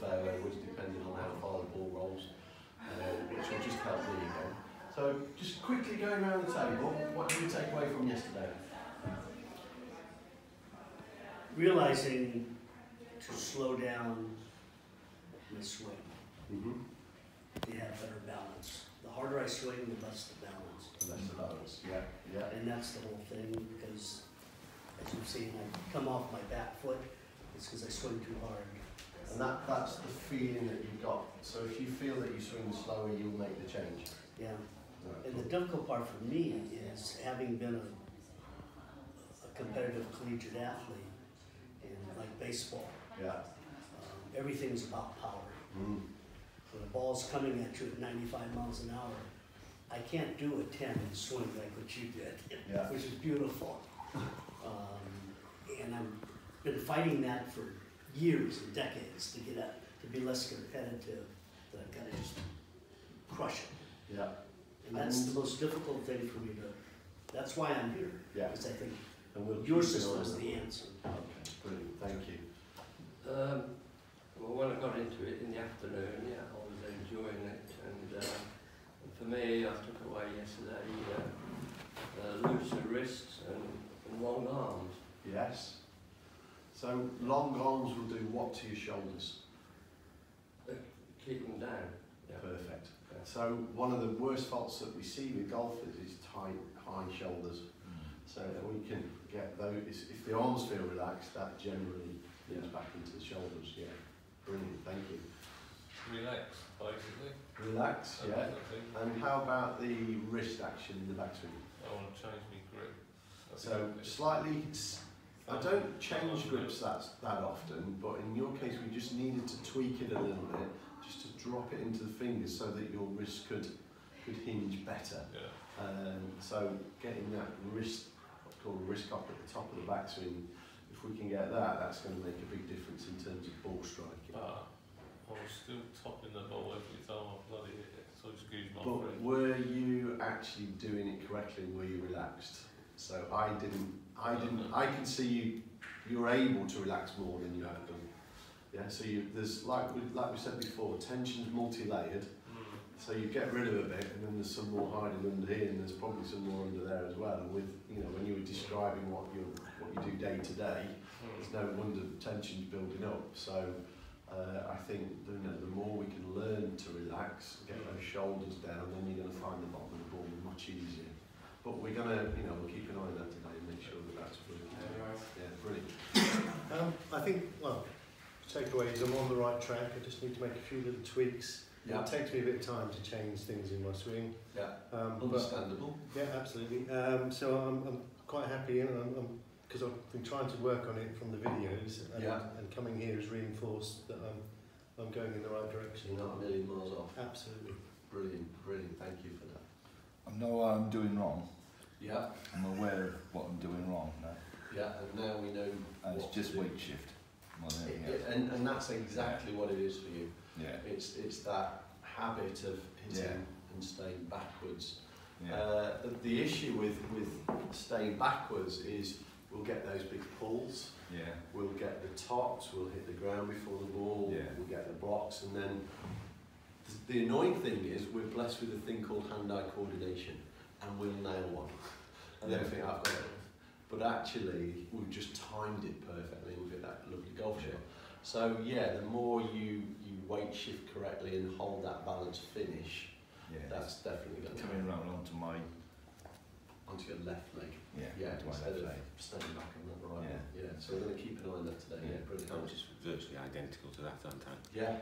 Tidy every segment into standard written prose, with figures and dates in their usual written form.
fairway, which depending on how far the ball rolls, which will just help me again. So just quickly going around the table, what did you take away from yesterday? Realizing to slow down my swing. You have better balance. The harder I swing, the less the balance. The less the balance, yeah. And that's the whole thing, because as you've seen, I come off my back foot, it's because I swing too hard. And that's the feeling that you've got. So if you feel that you swing slower, you'll make the change. Yeah. Right. And the difficult part for me is having been a competitive collegiate athlete in like baseball. Yeah. Everything's about power. When the ball's coming at you at 95 miles an hour, I can't do a 10 and swing like what you did, which is beautiful. And I've been fighting that for years and decades to get up, to be less competitive, that I've got to just crush it. Yeah. And that's the most difficult thing for me to, that's why I'm here. Yeah. Because I think And your system is the answer. Okay, brilliant, thank you. Well, when I got into it in the afternoon, yeah, I was enjoying it, and for me, I took away yesterday looser wrists and long arms. Yes. So long arms will do what to your shoulders? Keep them down. Yeah. Perfect. Yeah. So one of the worst faults that we see with golfers is tight, high shoulders. So if we can get those, if the arms feel relaxed, that generally leads back into the shoulders. Yeah. Brilliant, thank you. Relax, basically. Relax, yeah. And how about the wrist action in the backswing? I want to change my grip. So slightly, I don't change grips that often, but in your case we just needed to tweak it a little bit, just to drop it into the fingers so that your wrist could hinge better. Yeah. So getting that wrist, what's called a wrist cock at the top of the backswing, if we can get that, that's going to make a big difference in terms of ball striking. I was still topping the ball every time I bloody hit it, so excuse my But friend. were you actually doing it correctly and were you relaxed? So I can see you were able to relax more than you have done. Yeah, so there's, like we said before, tension's multi-layered. So you get rid of a bit and then there's some more hiding under here and there's probably some more under there as well. And with, you know, when you were describing what you do day to day, there's no wonder the tension's building up. So I think the more we can learn to relax, get those shoulders down, then you're going to find the bottom of the ball much easier. But we're going to, we'll keep an eye on that today and make sure that that's brilliant. Yeah, brilliant. I think, well, takeaway is I'm on the right track. I just need to make a few little tweaks. Yeah. It takes me a bit of time to change things in my swing. Yeah, understandable. Yeah, absolutely. So I'm quite happy, and because I've been trying to work on it from the videos, and coming here has reinforced that I'm going in the right direction. You're not a million miles off. Absolutely. Brilliant, brilliant. Thank you for that. I know what I'm doing wrong. Yeah. I'm aware of what I'm doing wrong now. Yeah, and now we know. And it's just weight shift. And that's exactly what it is for you. Yeah. It's that habit of hitting and staying backwards. Yeah. The issue with staying backwards is we'll get those big pulls. Yeah. We'll get the tops. We'll hit the ground before the ball. Yeah. We'll get the blocks, and then the annoying thing is we're blessed with a thing called hand-eye coordination, and we'll nail one, and then think I've got it. But actually, we've just timed it perfectly. We've hit that lovely golf shot. So yeah, the more you weight shift correctly and hold that balance finish, that's definitely going to coming around onto your left leg. Yeah, instead of standing back on the right. Yeah. So we're going to keep an eye on that today. Yeah, brilliant. I'm just virtually identical to that, aren't I? Yeah.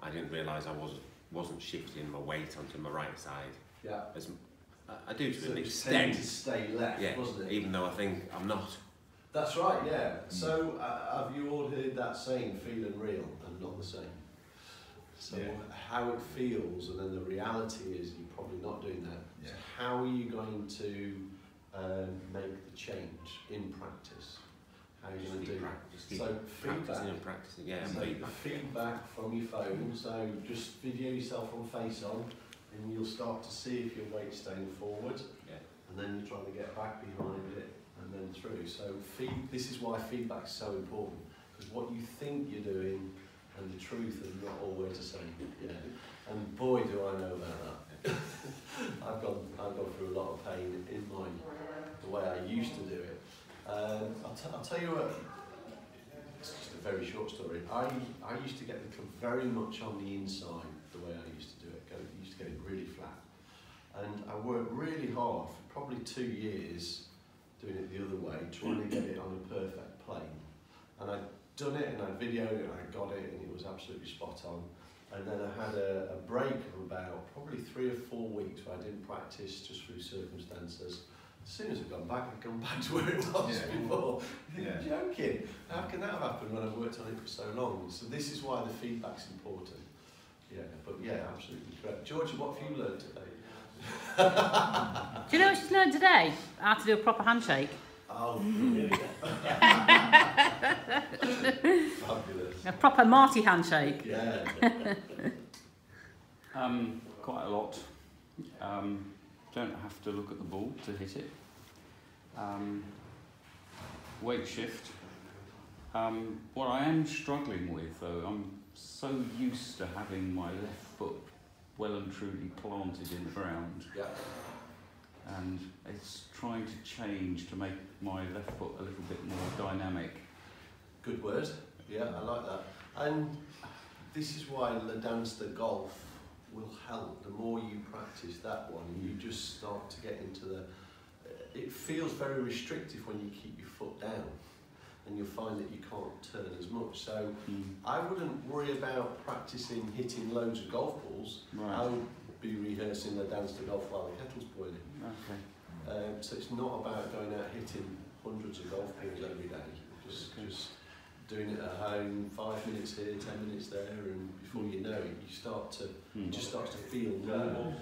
I didn't realise I wasn't shifting my weight onto my right side. Yeah. As I do to an To extent. stay left, wasn't it? Even though I think I'm not. That's right, yeah. So have you all heard that saying, feel and real, and not the same? So how it feels, and then the reality is you're probably not doing that. Yeah. So how are you going to make the change in practice? How are you going to do that? So feedback. Practicing, yeah. So feedback from your phone. So just video yourself on face on, and you'll start to see if your weight's staying forward. Yeah. And then you're trying to get back behind it and then through. So this is why feedback's so important, because what you think you're doing and the truth is not always the same. Yeah, and boy, do I know about that. I've gone through a lot of pain in the way I used to do it. I'll tell you what. It's just a very short story. I used to get the club very much on the inside, the way I used to do it. I used to get it really flat. And I worked really hard for probably 2 years doing it the other way, trying to get it on a perfect plane. And I'd done it and I videoed it and I got it and it was absolutely spot on. And then I had a break of about probably 3 or 4 weeks where I didn't practice just through circumstances. As soon as I'd gone back to where it was before. You're joking. How can that have happened when I've worked on it for so long? So this is why the feedback's important. Yeah, but yeah, absolutely correct. Georgia, what have you learned today? Do you know what she's learned today? How to do a proper handshake. Oh, fabulous. A proper Marty handshake. Yeah. Quite a lot. Don't have to look at the ball to hit it. Weight shift. What I am struggling with, though, I'm so used to having my left foot well and truly planted in the ground. Yeah. And it's trying to change to make my left foot a little bit more dynamic. Good word. Yeah, I like that. And this is why the dance, the golf will help. The more you practice that one, you just start to get into the... It feels very restrictive when you keep your foot down and you'll find that you can't turn as much. So I wouldn't worry about practicing hitting loads of golf balls. Right. I would be rehearsing the dance to golf while the kettle's boiling. Okay. So it's not about going out hitting hundreds of golf balls every day. Just doing it at home, 5 minutes here, 10 minutes there, and before you know it, you start to it just starts to feel normal.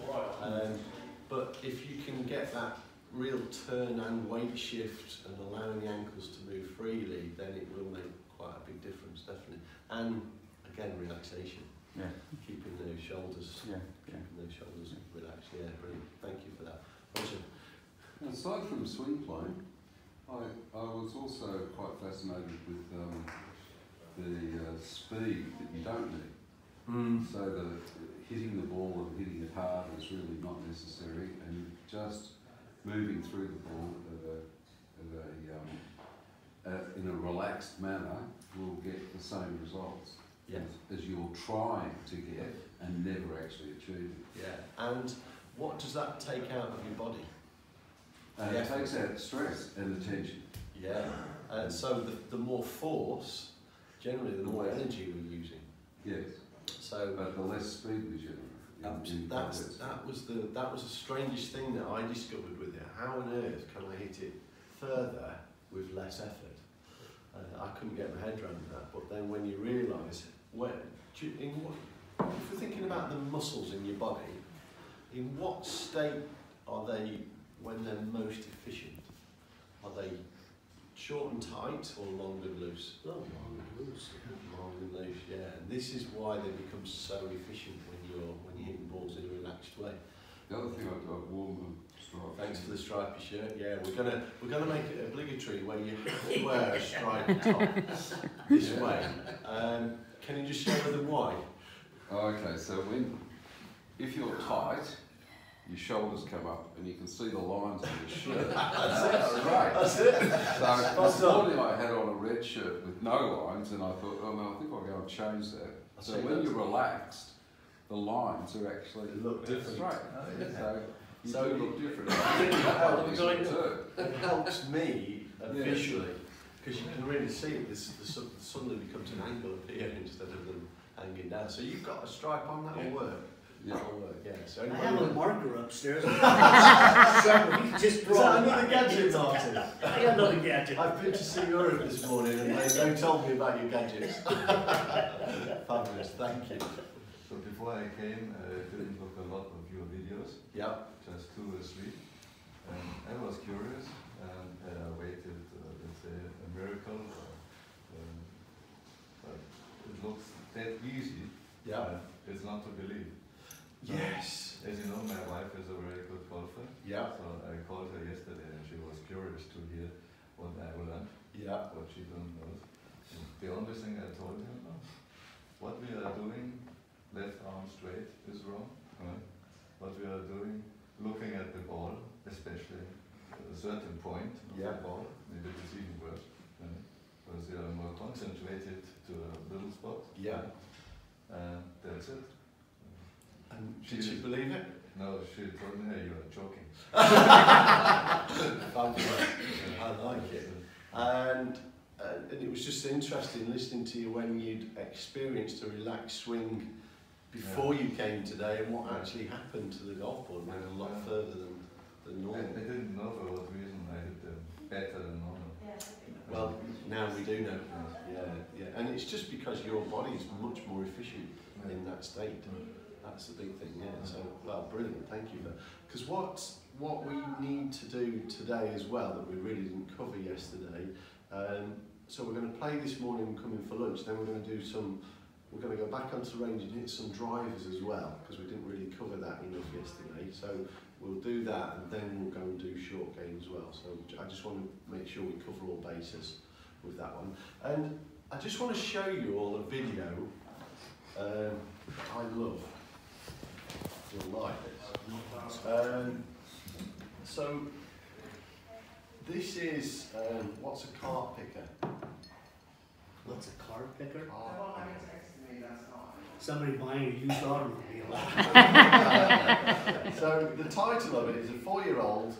But if you can get that real turn and weight shift and allowing the ankles to move freely, then it will make quite a big difference, definitely. And again, relaxation. Yeah. Keeping those shoulders, keeping those shoulders relaxed. Yeah, brilliant. Thank you for that. Roger. Aside from swing playing, I was also quite fascinated with the speed that you don't need. So that hitting the ball and hitting it hard is really not necessary, and just moving through the ball in a relaxed manner will get the same results as you're trying to get and never actually achieving. Yeah, and what does that take out of your body? It takes out stress and attention. Yeah, so the more force, generally the more energy we're using. Yes. So, but the less speed we generate. That was the strangest thing that I discovered with it. How on earth can I hit it further with less effort? I couldn't get my head around that. But then when you realise, if you're thinking about the muscles in your body, in what state are they when they're most efficient? Are they short and tight or long and loose? Long and loose. Long and loose, yeah. And this is why they become so efficient when you're hitting balls in a relaxed way. The other thing I've got warm stripes. Thanks for the stripy shirt. Yeah, we're gonna make it obligatory where you have to wear a striped top this way. Can you just show them why? Okay, so if you're tight, your shoulders come up and you can see the lines on your shirt. That's right. That's it. So this morning I had on a red shirt with no lines, and I thought, oh no, I think I'll go and change that. So when you're relaxed, the lines are actually look different. Right. So you look different. It helps me visually because you can really see it. The suddenly becomes an angle up here instead of them hanging down. So you've got a stripe on that will work. Yeah. That'll work. Yeah. So I have a marker upstairs. Just is that another gadget, Martin? I got another gadget. I've been to see Europe this morning and they told me about your gadgets. Fabulous, thank you. So before I came, I didn't look a lot of your videos. Yeah. Just 2 or 3. And I was curious and waited, let's say, a miracle. But it looks that easy. Yeah. It's not to believe. So, yes. As you know, my wife is a very good golfer. Yeah. So I called her yesterday and she was curious to hear what I learned. Yeah. What she don't know. And the only thing I told her, what we are doing, left arm straight is wrong. Right? What we are doing, looking at the ball, especially at a certain point of the ball, maybe it's even worse. Because you are more concentrated to a little spot. Yeah. That's it. And did she believe it? No, she told me, hey, you are joking. I like it. And it was just interesting listening to you when you'd experienced a relaxed swing before you came today, and what actually happened to the golf ball went a lot further than normal. I didn't know for what reason I did better than normal. Well, now we do know. Yeah. And it's just because your body is much more efficient in that state. That's the big thing, yeah. So, well, brilliant, thank you. Because what we need to do today as well, that we really didn't cover yesterday, so we're going to play this morning and come in for lunch, then we're going to do we're going to go back onto the range and hit some drivers as well, because we didn't really cover that enough yesterday. So we'll do that, and then we'll go and do short game as well. So I just want to make sure we cover all bases with that one. And I just want to show you all a video I love. You'll like this. So this is, what's a car picker? What's a car picker? Somebody buying a used automobile. So the title of it is a 4-year-old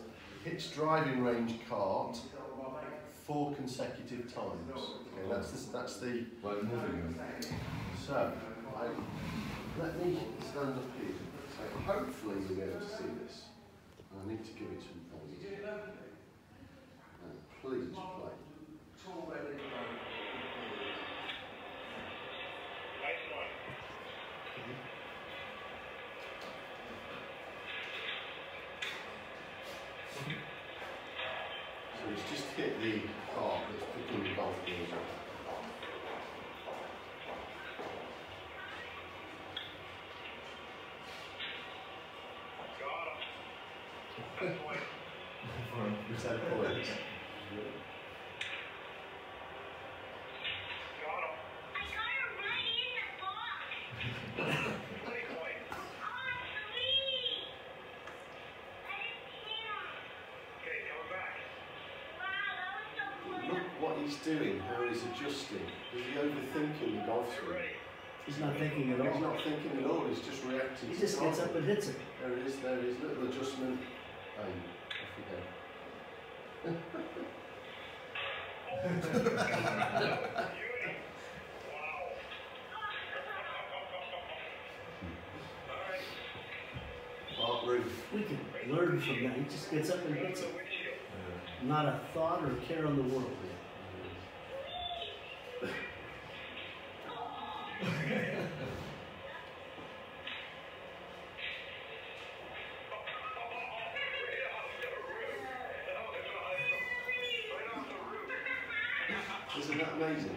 hits driving range kart 4 consecutive times. Okay, that's the. So let me stand up here. So hopefully you'll be able to see this. I need to give it some points. Please play. So it's just hit the car that's picking the golf balls up. Got him. 10 points. What he's doing, how he's adjusting. Is he overthinking the golf swing? He's not thinking at all. He's not thinking at all, he's just reacting. He just gets up and hits it. There it is, little adjustment. Off we go. We can learn from that. He just gets up and hits it. Not a thought or a care in the world. Isn't that amazing?